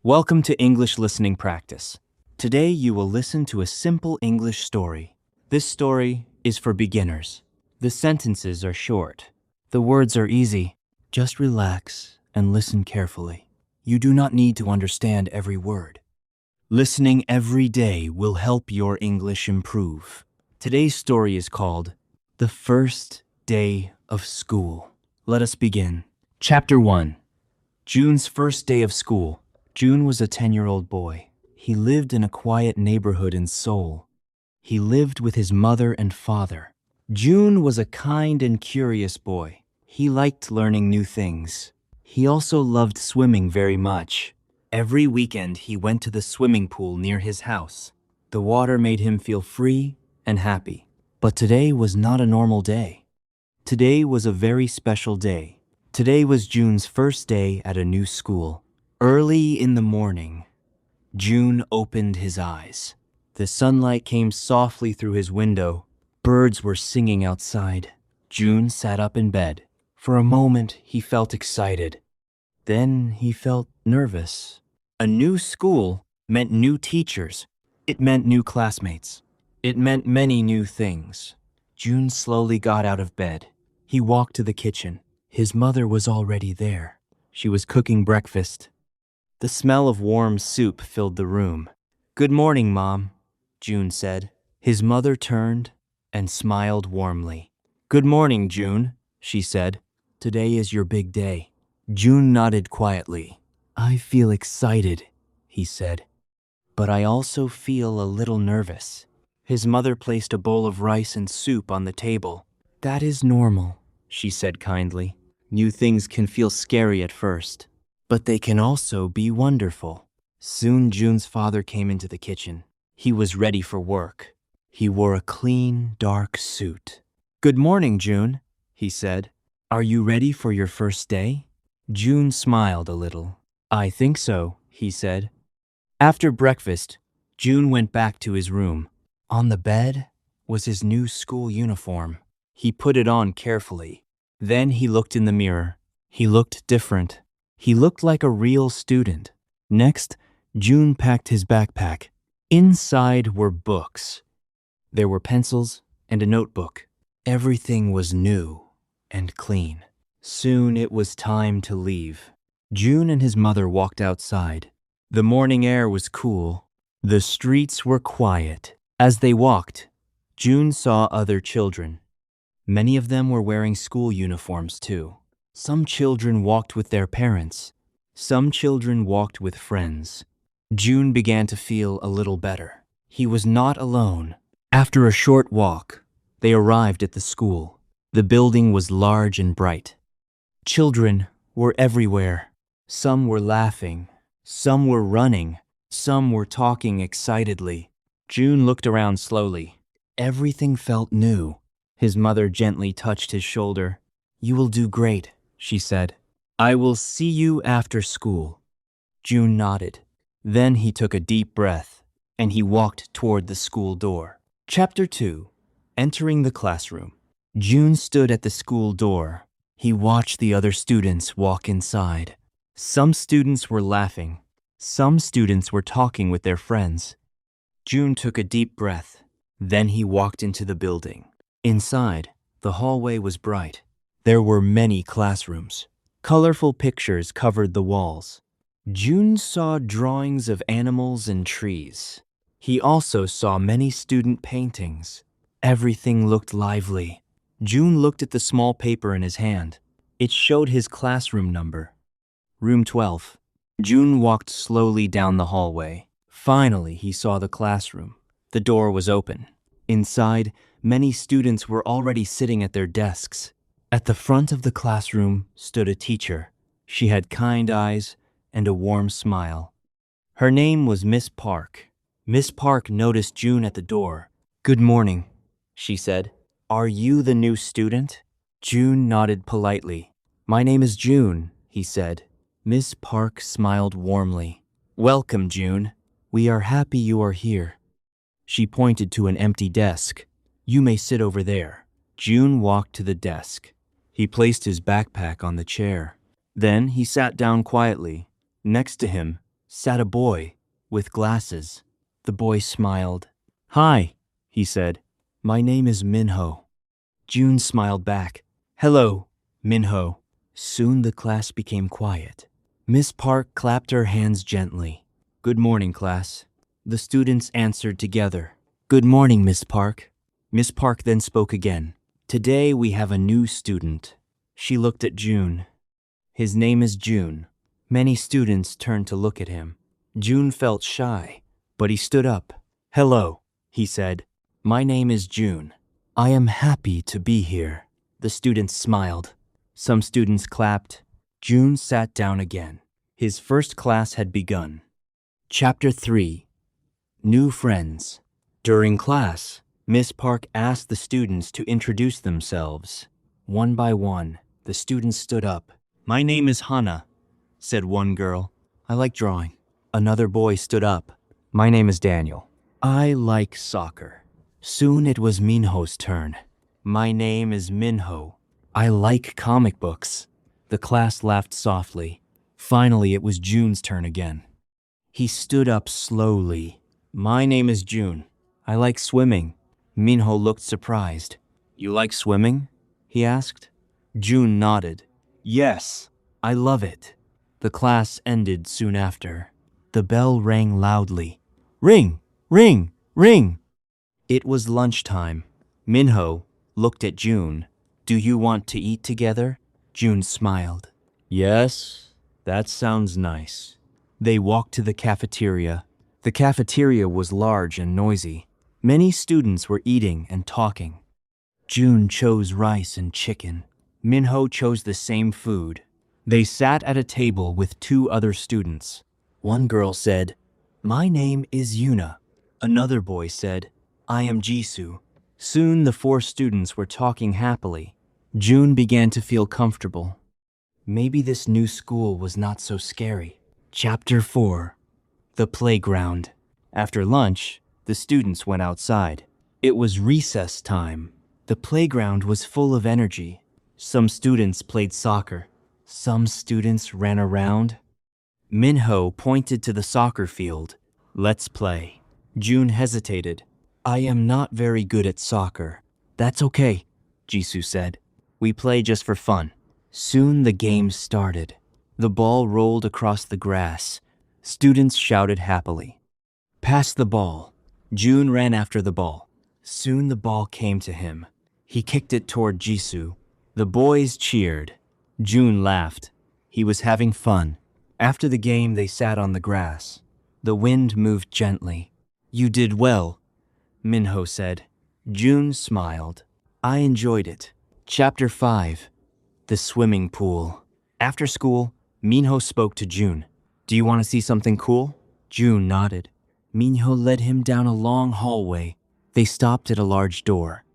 Welcome to English Listening Practice. Today you will listen to a simple English story. This story is for beginners. The sentences are short. The words are easy. Just relax and listen carefully. You do not need to understand every word. Listening every day will help your English improve. Today's story is called The First Day of School. Let us begin. Chapter 1. June's First Day of School. June was a 10-year-old boy. He lived in a quiet neighborhood in Seoul. He lived with his mother and father. June was a kind and curious boy. He liked learning new things. He also loved swimming very much. Every weekend he went to the swimming pool near his house. The water made him feel free and happy. But today was not a normal day. Today was a very special day. Today was June's first day at a new school. Early in the morning, June opened his eyes. The sunlight came softly through his window. Birds were singing outside. June sat up in bed. For a moment, he felt excited. Then he felt nervous. A new school meant new teachers. It meant new classmates. It meant many new things. June slowly got out of bed. He walked to the kitchen. His mother was already there. She was cooking breakfast. The smell of warm soup filled the room. "Good morning, Mom," June said. His mother turned and smiled warmly. "Good morning, June," she said. "Today is your big day." June nodded quietly. "I feel excited," he said. "But I also feel a little nervous." His mother placed a bowl of rice and soup on the table. "That is normal," she said kindly. "New things can feel scary at first, but they can also be wonderful." Soon June's father came into the kitchen. He was ready for work. He wore a clean, dark suit. "Good morning, June," he said. "Are you ready for your first day?" June smiled a little. "I think so," he said. After breakfast, June went back to his room. On the bed was his new school uniform. He put it on carefully. Then he looked in the mirror. He looked different. He looked like a real student. Next, June packed his backpack. Inside were books. There were pencils and a notebook. Everything was new and clean. Soon it was time to leave. June and his mother walked outside. The morning air was cool. The streets were quiet. As they walked, June saw other children. Many of them were wearing school uniforms too. Some children walked with their parents. Some children walked with friends. June began to feel a little better. He was not alone. After a short walk, they arrived at the school. The building was large and bright. Children were everywhere. Some were laughing. Some were running. Some were talking excitedly. June looked around slowly. Everything felt new. His mother gently touched his shoulder. "You will do great," she said. "I will see you after school." June nodded. Then he took a deep breath, and he walked toward the school door. Chapter 2. Entering the classroom. June stood at the school door. He watched the other students walk inside. Some students were laughing. Some students were talking with their friends. June took a deep breath. Then he walked into the building. Inside, the hallway was bright. There were many classrooms. Colorful pictures covered the walls. June saw drawings of animals and trees. He also saw many student paintings. Everything looked lively. June looked at the small paper in his hand. It showed his classroom number. Room 12. June walked slowly down the hallway. Finally, he saw the classroom. The door was open. Inside, many students were already sitting at their desks. At the front of the classroom stood a teacher. She had kind eyes and a warm smile. Her name was Miss Park. Miss Park noticed June at the door. "Good morning," she said. "Are you the new student?" June nodded politely. "My name is June," he said. Miss Park smiled warmly. "Welcome, June. We are happy you are here." She pointed to an empty desk. "You may sit over there." June walked to the desk. He placed his backpack on the chair. Then he sat down quietly. Next to him sat a boy with glasses. The boy smiled. "Hi," he said. "My name is Minho." June smiled back. "Hello, Minho." Soon the class became quiet. Miss Park clapped her hands gently. "Good morning, class." The students answered together. "Good morning, Miss Park." Miss Park then spoke again. "Today we have a new student." She looked at June. "His name is June." Many students turned to look at him. June felt shy, but he stood up. "Hello," he said. "My name is June. I am happy to be here." The students smiled. Some students clapped. June sat down again. His first class had begun. Chapter 3. New Friends. During class, Miss Park asked the students to introduce themselves. One by one, the students stood up. "My name is Hannah," said one girl. "I like drawing." Another boy stood up. "My name is Daniel. I like soccer." Soon it was Minho's turn. "My name is Minho. I like comic books." The class laughed softly. Finally, it was June's turn again. He stood up slowly. "My name is June. I like swimming." Minho looked surprised. "You like swimming?" he asked. June nodded. "Yes, I love it." The class ended soon after. The bell rang loudly. "Ring! Ring! Ring!" It was lunchtime. Minho looked at June. "Do you want to eat together?" June smiled. "Yes, that sounds nice." They walked to the cafeteria. The cafeteria was large and noisy. Many students were eating and talking. June chose rice and chicken. Minho chose the same food. They sat at a table with two other students. One girl said, "My name is Yuna." Another boy said, "I am Jisoo." Soon the four students were talking happily. June began to feel comfortable. Maybe this new school was not so scary. Chapter 4. The Playground. After lunch, the students went outside. It was recess time. The playground was full of energy. Some students played soccer. Some students ran around. Minho pointed to the soccer field. "Let's play." June hesitated. "I am not very good at soccer." "That's okay," Jisoo said. "We play just for fun." Soon the game started. The ball rolled across the grass. Students shouted happily. "Pass the ball." June ran after the ball. Soon the ball came to him. He kicked it toward Jisoo. The boys cheered. June laughed. He was having fun. After the game, they sat on the grass. The wind moved gently. "You did well," Minho said. June smiled. "I enjoyed it." Chapter 5. The Swimming Pool. After school, Minho spoke to June. "Do you want to see something cool?" June nodded. Minho led him down a long hallway. They stopped at a large door.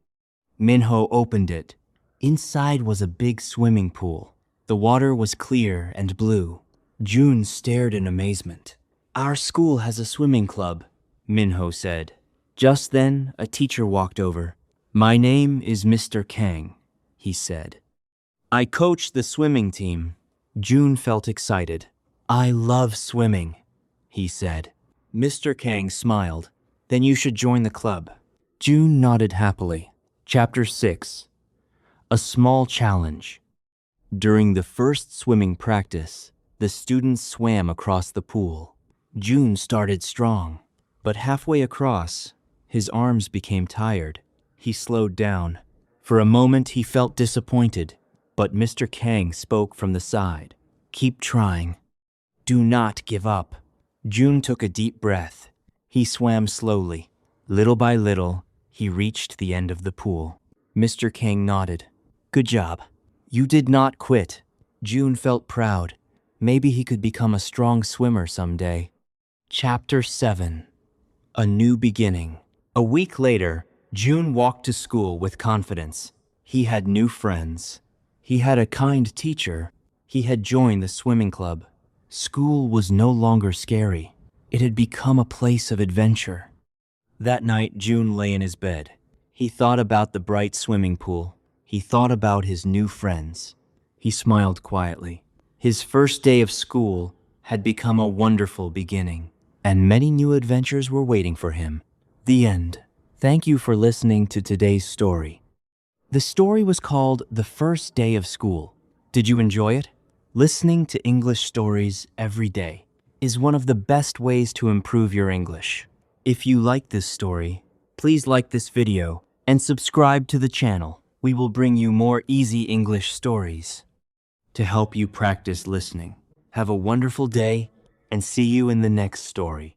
Minho opened it. Inside was a big swimming pool. The water was clear and blue. June stared in amazement. "Our school has a swimming club," Minho said. Just then, a teacher walked over. "My name is Mr. Kang," he said. "I coach the swimming team." June felt excited. "I love swimming," he said. Mr. Kang smiled. "Then you should join the club." June nodded happily. Chapter 6. A Small Challenge. During the first swimming practice, the students swam across the pool. June started strong, but halfway across, his arms became tired. He slowed down. For a moment, he felt disappointed, but Mr. Kang spoke from the side. "Keep trying. Do not give up." June took a deep breath. He swam slowly. Little by little, he reached the end of the pool. Mr. Kang nodded. "Good job. You did not quit." June felt proud. Maybe he could become a strong swimmer someday. Chapter 7. A New Beginning. A week later, June walked to school with confidence. He had new friends. He had a kind teacher. He had joined the swimming club. School was no longer scary. It had become a place of adventure. That night, June lay in his bed. He thought about the bright swimming pool. He thought about his new friends. He smiled quietly. His first day of school had become a wonderful beginning, and many new adventures were waiting for him. The end. Thank you for listening to today's story. The story was called The First Day of School. Did you enjoy it? Listening to English stories every day is one of the best ways to improve your English. If you like this story, please like this video and subscribe to the channel. We will bring you more easy English stories to help you practice listening. Have a wonderful day and see you in the next story.